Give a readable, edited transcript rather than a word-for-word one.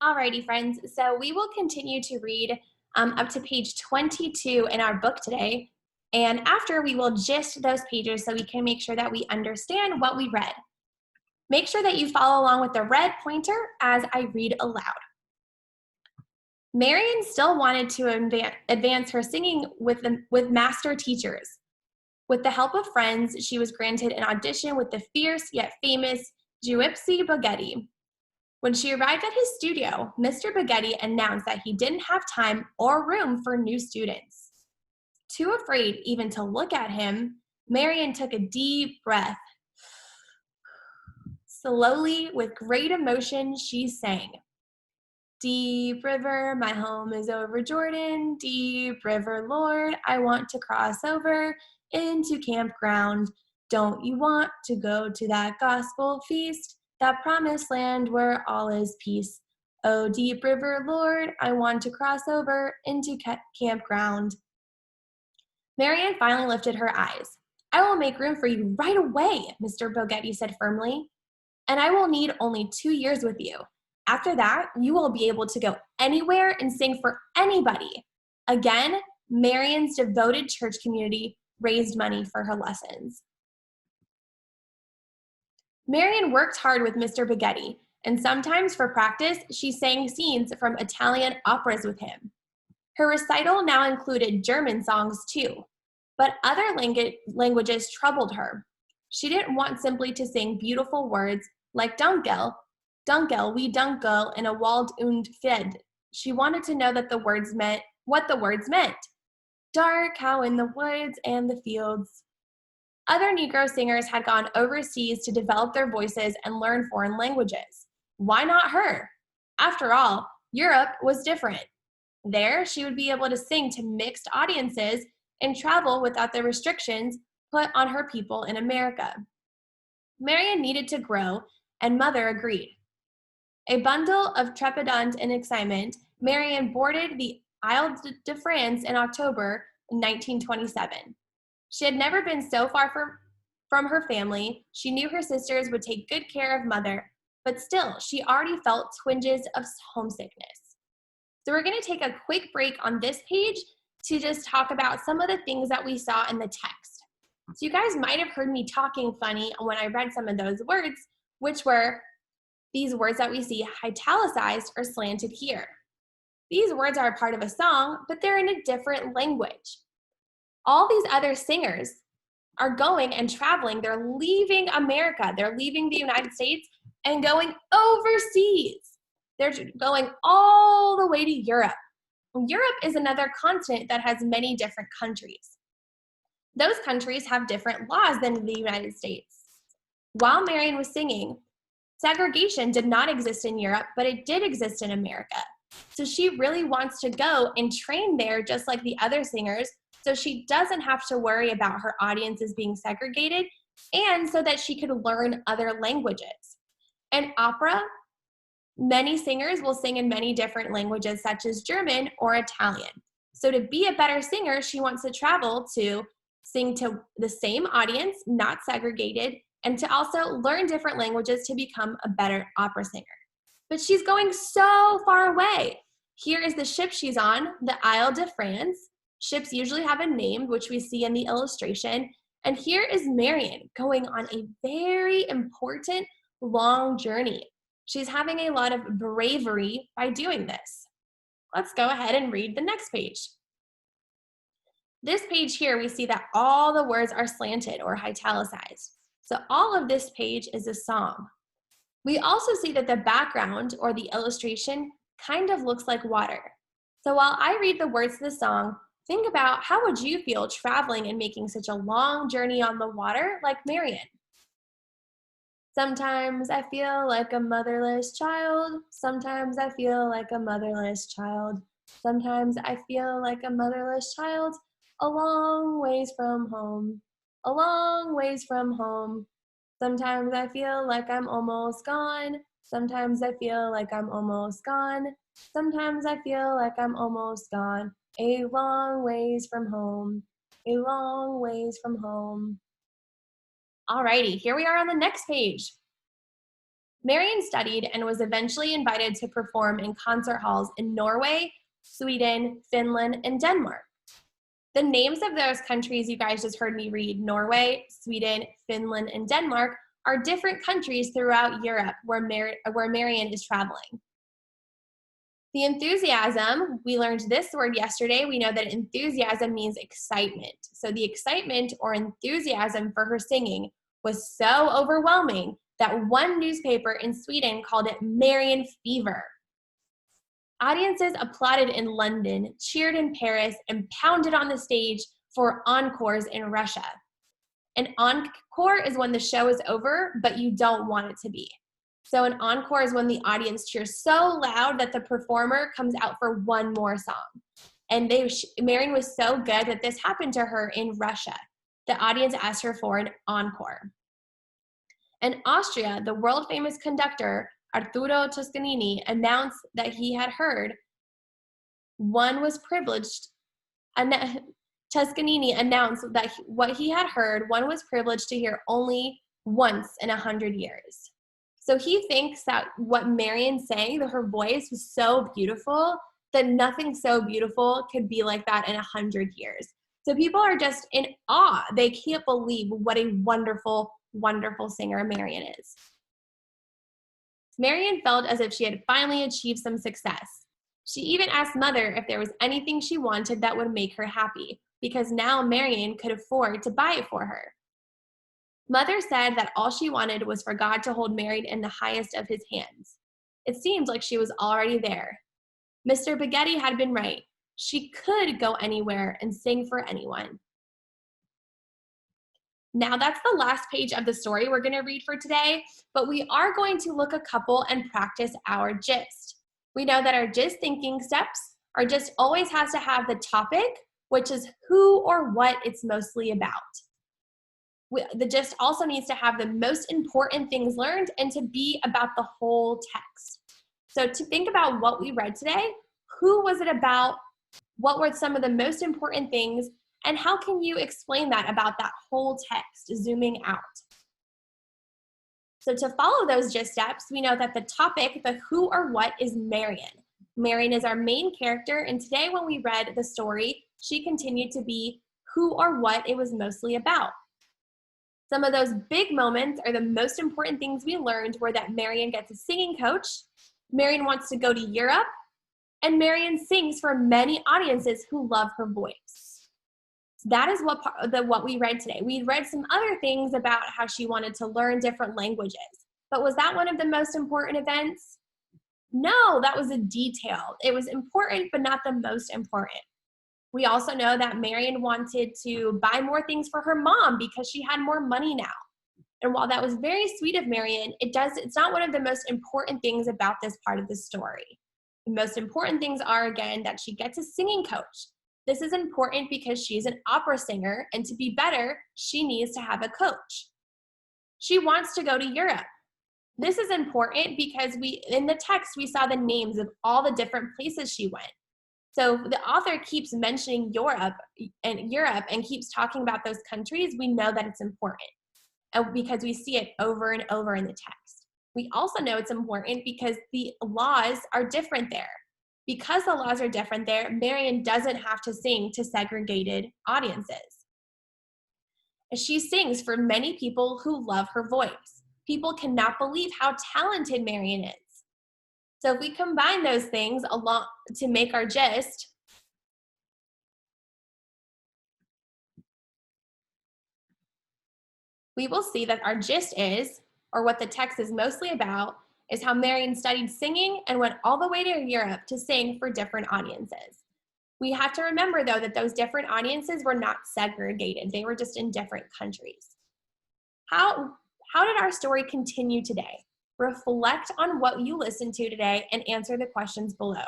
Alrighty, friends. So we will continue to read up to page 22 in our book today. And after, we will gist those pages so we can make sure that we understand what we read. Make sure that you follow along with the red pointer as I read aloud. Marian still wanted to advance her singing with master teachers. With the help of friends, she was granted an audition with the fierce yet famous Gypsy Baghetti. When she arrived at his studio, Mr. Baghetti announced that he didn't have time or room for new students. Too afraid even to look at him, Marian took a deep breath. Slowly, with great emotion, she sang, "Deep river, my home is over Jordan. Deep river, Lord, I want to cross over into campground. Don't you want to go to that gospel feast? That promised land where all is peace. Oh, deep river, Lord, I want to cross over into campground." Marian finally lifted her eyes. "I will make room for you right away," Mr. Bogetti said firmly. "And I will need only 2 years with you. After that, you will be able to go anywhere and sing for anybody." Again, Marian's devoted church community raised money for her lessons. Marian worked hard with Mr. Baghetti, and sometimes for practice, she sang scenes from Italian operas with him. Her recital now included German songs too, but other languages troubled her. She didn't want simply to sing beautiful words like Dunkel, Dunkel, wie Dunkel in a Wald und Fed. She wanted to know that the words meant what the words meant. Dark how in the woods and the fields. Other Negro singers had gone overseas to develop their voices and learn foreign languages. Why not her? After all, Europe was different. There, she would be able to sing to mixed audiences and travel without the restrictions put on her people in America. Marian needed to grow, and Mother agreed. A bundle of trepidant and excitement, Marian boarded the Isle de France in October 1927. She had never been so far from her family. She knew her sisters would take good care of Mother, but still, she already felt twinges of homesickness. So we're going to take a quick break on this page to just talk about some of the things that we saw in the text. So you guys might have heard me talking funny when I read some of those words, which were these words that we see italicized or slanted here. These words are a part of a song, but they're in a different language. All these other singers are going and traveling. They're leaving America. They're leaving the United States and going overseas. They're going all the way to Europe. Europe is another continent that has many different countries. Those countries have different laws than the United States. While Marian was singing, segregation did not exist in Europe, but it did exist in America. So she really wants to go and train there just like the other singers, so she doesn't have to worry about her audiences being segregated, and so that she could learn other languages. In opera, many singers will sing in many different languages, such as German or Italian. So to be a better singer, she wants to travel to sing to the same audience, not segregated, and to also learn different languages to become a better opera singer. But she's going so far away. Here is the ship she's on, the Isle de France. Ships usually have a name, which we see in the illustration. And here is Marian going on a very important long journey. She's having a lot of bravery by doing this. Let's go ahead and read the next page. This page here, we see that all the words are slanted or italicized. So all of this page is a song. We also see that the background or the illustration kind of looks like water. So while I read the words to the song, think about how would you feel traveling and making such a long journey on the water like Marian? Sometimes I feel like a motherless child. Sometimes I feel like a motherless child. Sometimes I feel like a motherless child, a long ways from home, a long ways from home. Sometimes I feel like I'm almost gone. Sometimes I feel like I'm almost gone. Sometimes I feel like I'm almost gone. A long ways from home, a long ways from home. Alrighty, here we are on the next page. Marian studied and was eventually invited to perform in concert halls in Norway, Sweden, Finland, and Denmark. The names of those countries you guys just heard me read, Norway, Sweden, Finland, and Denmark, are different countries throughout Europe where Marian is traveling. The enthusiasm, we learned this word yesterday. We know that enthusiasm means excitement. So the excitement or enthusiasm for her singing was so overwhelming that one newspaper in Sweden called it Marian fever. Audiences applauded in London, cheered in Paris, and pounded on the stage for encores in Russia. An encore is when the show is over, but you don't want it to be. So an encore is when the audience cheers so loud that the performer comes out for one more song. And Marian was so good that this happened to her in Russia. The audience asked her for an encore. In Austria, the world-famous conductor Arturo Toscanini announced that he had heard Toscanini announced that what he had heard, one was privileged to hear only once in 100 years. So he thinks that what Marian sang, that her voice was so beautiful, that nothing so beautiful could be like that in 100 years. So people are just in awe. They can't believe what a wonderful, wonderful singer Marian is. Marian felt as if she had finally achieved some success. She even asked Mother if there was anything she wanted that would make her happy, because now Marian could afford to buy it for her. Mother said that all she wanted was for God to hold Marian in the highest of his hands. It seemed like she was already there. Mr. Baghetti had been right. She could go anywhere and sing for anyone. Now that's the last page of the story we're going to read for today, but we are going to look a couple and practice our gist. We know that our gist thinking steps, our gist always has to have the topic, which is who or what it's mostly about. The gist also needs to have the most important things learned and to be about the whole text. So to think about what we read today, who was it about? What were some of the most important things? And how can you explain that about that whole text, zooming out? So to follow those gist steps, we know that the topic, the who or what, is Marian. Marian is our main character, and today when we read the story, she continued to be who or what it was mostly about. Some of those big moments or the most important things we learned were that Marian gets a singing coach, Marian wants to go to Europe, and Marian sings for many audiences who love her voice. That is what we read today. We read some other things about how she wanted to learn different languages, but was that one of the most important events? No, that was a detail. It was important, but not the most important. We also know that Marian wanted to buy more things for her mom because she had more money now. And while that was very sweet of Marian, it's not one of the most important things about this part of the story. The most important things are, again, that she gets a singing coach. This is important because she's an opera singer, and to be better, she needs to have a coach. She wants to go to Europe. This is important because in the text, we saw the names of all the different places she went. So the author keeps mentioning Europe and keeps talking about those countries. We know that it's important because we see it over and over in the text. We also know it's important because the laws are different there. Because the laws are different there, Marian doesn't have to sing to segregated audiences. She sings for many people who love her voice. People cannot believe how talented Marian is. So if we combine those things along to make our gist, we will see that our gist is, or what the text is mostly about, is how Marian studied singing and went all the way to Europe to sing for different audiences. We have to remember, though, that those different audiences were not segregated. They were just in different countries. How did our story continue today? Reflect on what you listened to today and answer the questions below.